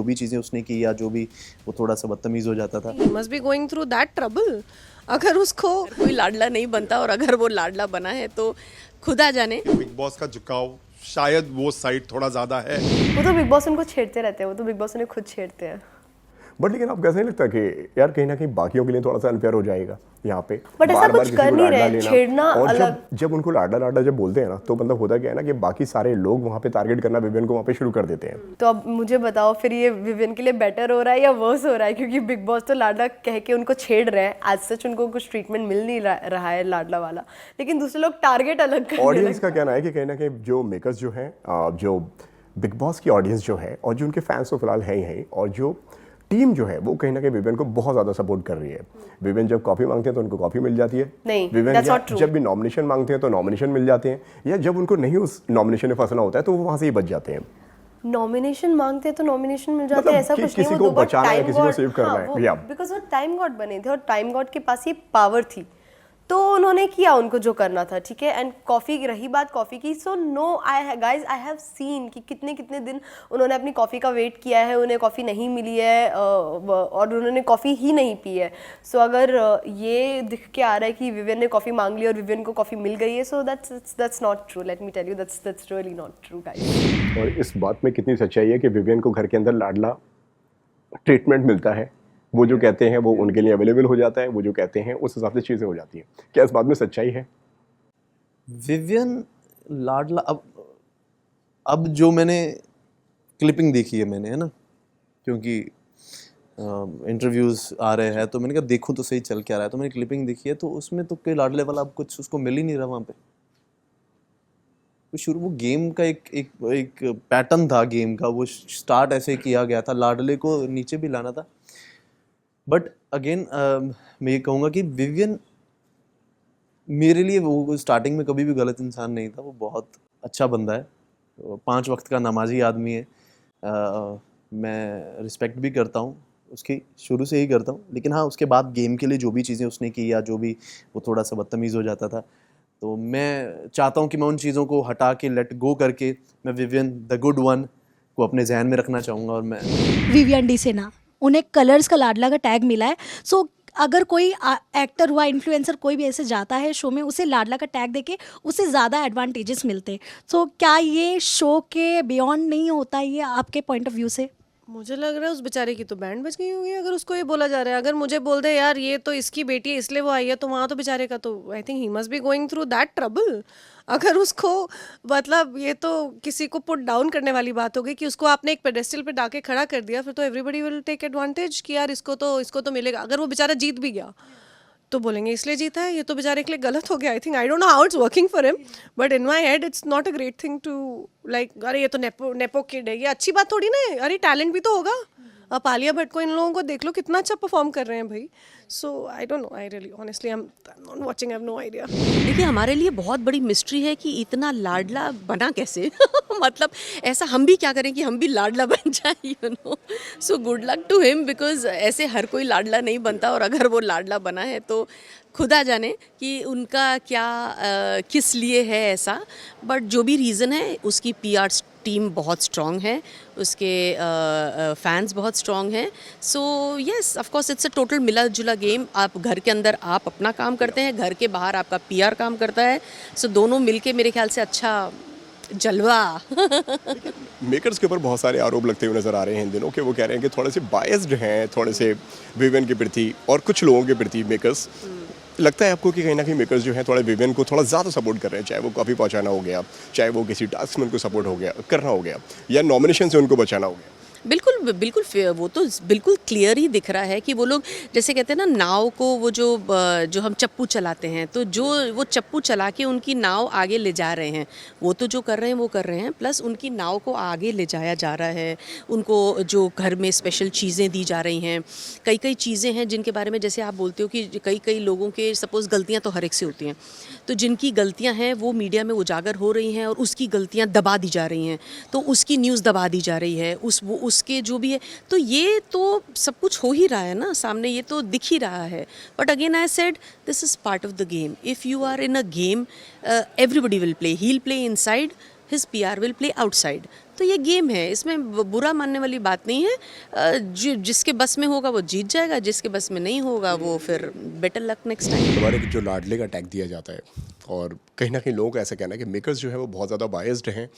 जो भी चीज़ें उसने की या जो भी वो थोड़ा सा बदतमीज़ हो जाता था। He must be going through that trouble. अगर उसको कोई लाडला नहीं बनता और अगर वो लाडला बना है तो खुदा जाने। बिग बॉस का झुकाव शायद वो साइड थोड़ा ज्यादा है। वो तो बिग बॉस उनको छेड़ते रहते हैं, वो तो बिग बॉस उन्हें खुद छेड़ते हैं। बट लेकिन आपको ऐसा नहीं लगता कि यार कहीं ना कहीं बाकियों के लिए थोड़ा सा अनफेयर हो जाएगा यहाँ पे? बट ऐसा बार-बार कुछ किसी कर को नहीं लाडला रहे, लेना। छेड़ना और अलग। जब उनको लाडला लाडला जब बोलते हैं ना तो मतलब होता क्या है ना कि बाकी सारे लोग वहाँ पे टारगेट करना विवियन को वहाँ पे शुरू कर देते हैं। तो अब मुझे बताओ फिर ये विवियन के लिए बेटर हो रहा है या वर्स हो रहा है? क्योंकि बिग बॉस तो लाडला कह के उनको छेड़ रहे हैं, एज सच उनको कुछ ट्रीटमेंट मिल नहीं रहा है लाडला वाला, लेकिन दूसरे लोग टारगेट अलग करने ऑडियंस लगे। का कहना है कि कहीं ना कहीं जो मेकर्स जो हैं, जो बिग बॉस की ऑडियंस जो है और जो उनके फैंस तो फिलहाल है ही हैं, और जो टीम जो है वो कहीं ना कहीं विवियन को बहुत ज़्यादा सपोर्ट कर रही है। विवियन जब कॉफ़ी मांगते हैं तो उनको कॉफ़ी मिल जाती है। नहीं, विवियन that's not true. जब भी नॉमिनेशन मांगते हैं तो नॉमिनेशन मिल जाते हैं, या जब उनको नहीं उस नॉमिनेशन में फंसना होता है तो वो वहाँ से ही बच जाते हैं। नॉमिनेशन मांगते हैं तो नॉमिनेशन मिल जाते मतलब हैं, ऐसा कि कुछ नहीं। किसी वो को दो बार बचाना है, टाइम किसी को गॉड, सेव करना है, भैया। बिकॉज वो टाइम गॉड बने थे और टाइम गॉड के पास ये पावर थी, तो उन्होंने किया उनको जो करना था, ठीक है। एंड कॉफ़ी, रही बात कॉफ़ी की, so no I guys I have seen कि कितने कितने दिन उन्होंने अपनी कॉफ़ी का वेट किया है, उन्हें कॉफ़ी नहीं मिली है और उन्होंने कॉफ़ी ही नहीं पी है। सो अगर ये दिख के आ रहा है कि विवियन ने कॉफ़ी मांग ली और विवियन को कॉफ़ी मिल गई है, so that's not true. Let me tell you, that's really not true guys. और इस बात में कितनी सच्चाई है कि विवियन को घर के अंदर लाडला ट्रीटमेंट मिलता है, वो जो कहते हैं वो उनके लिए अवेलेबल हो जाता है, वो जो कहते हैं उस हिसाब से चीज़ें हो जाती हैं। क्या इस बात में सच्चाई है? विवियन लाडला, अब जो मैंने क्लिपिंग देखी है मैंने, है ना, क्योंकि इंटरव्यूज़ आ रहे हैं तो मैंने कहा देखूं तो सही चल क्या रहा है, तो मैंने क्लिपिंग देखी है तो उसमें तो कोई लाडले वाला अब कुछ उसको मिल ही नहीं रहा वहाँ पे। तो शुरू वो गेम का एक पैटर्न था गेम का, वो स्टार्ट ऐसे किया गया था, लाडले को नीचे भी लाना था। बट अगेन मैं ये कहूँगा कि विवियन मेरे लिए वो स्टार्टिंग में कभी भी गलत इंसान नहीं था, वो बहुत अच्छा बंदा है, 5 वक्त का नमाजी आदमी है। मैं रिस्पेक्ट भी करता हूँ उसकी, शुरू से ही करता हूँ, लेकिन हाँ उसके बाद गेम के लिए जो भी चीज़ें उसने की या जो भी वो थोड़ा सा बदतमीज़ हो जाता था, तो मैं चाहता हूँ कि मैं उन चीज़ों को हटा के लेट गो करके मैं विवियन द गुड वन को अपने जहन में रखना चाहूँगा। और मैं विवियन डी सेना, उन्हें कलर्स का लाडला का टैग मिला है। सो अगर कोई एक्टर हुआ, इन्फ्लुएंसर कोई भी ऐसे जाता है शो में, उसे लाडला का टैग देके उसे ज़्यादा एडवांटेजेस मिलते हैं। सो क्या ये शो के बियॉन्ड नहीं होता ये आपके पॉइंट ऑफ व्यू से? मुझे लग रहा है उस बेचारे की तो बैंड बज गई होगी अगर उसको ये बोला जा रहा है। अगर मुझे बोल दे यार ये तो इसकी बेटी है इसलिए वो आई है, तो वहाँ तो बेचारे का तो I think he must be going through that trouble. अगर उसको मतलब ये तो किसी को पुट डाउन करने वाली बात हो गई कि उसको आपने एक पेडेस्टल पे डाके खड़ा कर दिया, फिर तो एवरीबडी विल टेक एडवांटेज कि यार इसको तो मिलेगा। अगर वो बेचारा जीत भी गया तो बोलेंगे इसलिए जीता है, ये तो बेचारे के लिए गलत हो गया। I think I don't know how it's working for him, but in my head it's not a great thing to like अरे ये तो नेपो किड है, ये अच्छी बात थोड़ी ना है। अरे टैलेंट भी तो होगा। अब आलिया भट्ट को इन लोगों को देख लो कितना अच्छा परफॉर्म कर रहे हैं भाई। So I don't know, I really honestly I am not watching, I have no idea. देखिए हमारे लिए बहुत बड़ी मिस्ट्री है कि इतना लाडला बना कैसे मतलब ऐसा हम भी क्या करें कि हम भी लाडला बन जाए, you know. So good luck to him, because ऐसे हर कोई लाडला नहीं बनता और अगर वो लाडला बना है तो खुदा जाने कि उनका क्या किस लिए है ऐसा। बट जो भी रीज़न है उसकी पीआर टीम बहुत स्ट्रॉन्ग है, उसके फैंस बहुत स्ट्रॉन्ग हैं। So yes of course it's a total मिला जुला गेम। आप घर के अंदर आप अपना काम करते हैं, घर के बाहर आपका पीआर काम करता है। सो दोनों मिलके मेरे ख्याल से अच्छा जलवा। मेकर्स के ऊपर बहुत सारे आरोप लगते हुए नजर आ रहे हैं इन दिनों, कि वो कह रहे हैं कि थोड़े से बायस्ड हैं, थोड़े से विवियन के प्रति और कुछ लोगों के प्रति मेकर्स। लगता है आपको कि कहीं ना कहीं मेकर्स जो हैं थोड़ा विवियन को थोड़ा ज़्यादा सपोर्ट कर रहे हैं, चाहे वो कॉफ़ी पहुंचाना हो गया, चाहे वो किसी टास्क में उनको सपोर्ट हो गया करना हो गया, या नॉमिनेशन से उनको बचाना हो गया? बिल्कुल बिल्कुल वो तो बिल्कुल क्लियर ही दिख रहा है कि वो लोग जैसे कहते हैं ना नाव को, वो जो हम चप्पू चलाते हैं, तो जो वो चप्पू चला के उनकी नाव आगे ले जा रहे हैं, वो तो जो कर रहे हैं वो कर रहे हैं, प्लस उनकी नाव को आगे ले जाया जा रहा है। उनको जो घर में स्पेशल चीज़ें दी जा रही हैं, कई कई चीज़ें हैं जिनके बारे में जैसे आप बोलते हो कि कई कई लोगों के सपोज़ गलतियाँ तो हर एक से होती हैं, तो जिनकी गलतियाँ हैं वो मीडिया में उजागर हो रही हैं और उसकी गलतियाँ दबा दी जा रही हैं, तो उसकी न्यूज़ दबा दी जा रही है, उसके जो भी है। तो ये तो सब कुछ हो ही रहा है ना सामने, ये तो दिख ही रहा है। But again I said this is part of the game. If you are in a game everybody will play, he will play inside, his PR will play outside. तो ये गेम है, इसमें बुरा मानने वाली बात नहीं है। जिसके बस में होगा वो जीत जाएगा, जिसके बस में नहीं होगा वो फिर बेटर लक नेक्स्ट टाइम। दोबारा जो लाडले का टैग दिया जाता है, और कहीं ना कहीं लोगों का ऐसा कहना है कि मेकर्स जो है वो बहुत ज़्यादा बायस्ड हैं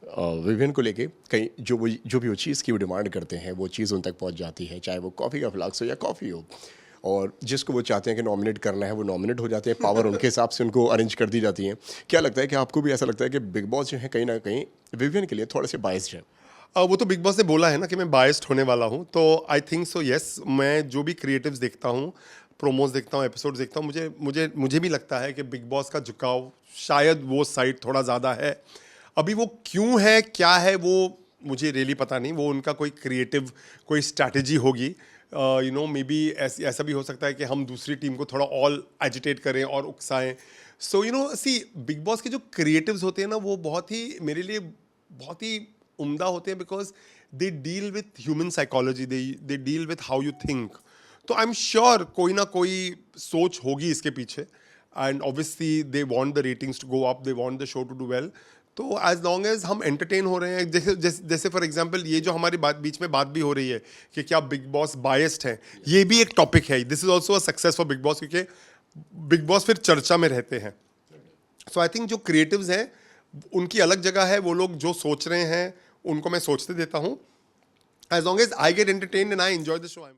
विवियन को लेके। कहीं जो भी वो चीज़ की वो डिमांड करते हैं वो चीज़ उन तक पहुंच जाती है, चाहे वो कॉफ़ी का फ्लास्क हो या कॉफ़ी हो, और जिसको वो चाहते हैं कि नॉमिनेट करना है वो नॉमिनेट हो जाते हैं, पावर उनके हिसाब से उनको अरेंज कर दी जाती है। क्या लगता है कि आपको भी ऐसा लगता है कि बिग बॉस जो है कहीं ना कहीं विवियन के लिए थोड़े से बायस्ड है? वो तो बिग बॉस ने बोला है ना कि मैं बायस्ड होने वाला हूँ, तो आई थिंक सो यस। मैं जो भी क्रिएटिव्स देखता हूँ, प्रोमोज देखता हूँ, एपिसोड देखता हूँ, मुझे भी लगता है कि बिग बॉस का झुकाव शायद वो साइड थोड़ा ज़्यादा है। अभी वो क्यों है, क्या है, वो मुझे रियली पता नहीं। वो उनका कोई क्रिएटिव कोई स्ट्रैटेजी होगी, यू नो, मे बी ऐसा भी हो सकता है कि हम दूसरी टीम को थोड़ा ऑल एजिटेट करें और उकसाएं। So you know, see, Bigg Boss के जो क्रिएटिव्स होते हैं ना, वो बहुत ही, मेरे लिए बहुत ही उम्दा होते हैं, because they deal with human psychology, they deal with how you think. तो आई एम श्योर कोई ना कोई सोच होगी इसके पीछे, and obviously they want the ratings to go up, they want the show to do well. तो as long as हम एंटरटेन हो रहे हैं, जैसे फॉर एग्जांपल ये जो हमारी बीच में बात भी हो रही है कि क्या बिग बॉस बायस्ड है, ये भी एक टॉपिक है। This is also a success for big boss, क्योंकि बिग बॉस फिर चर्चा में रहते हैं। सो आई थिंक जो क्रिएटिव्स हैं उनकी अलग जगह है, वो लोग जो सोच रहे हैं उनको मैं सोचते देता हूँ। As long as I get entertained and I enjoy the show.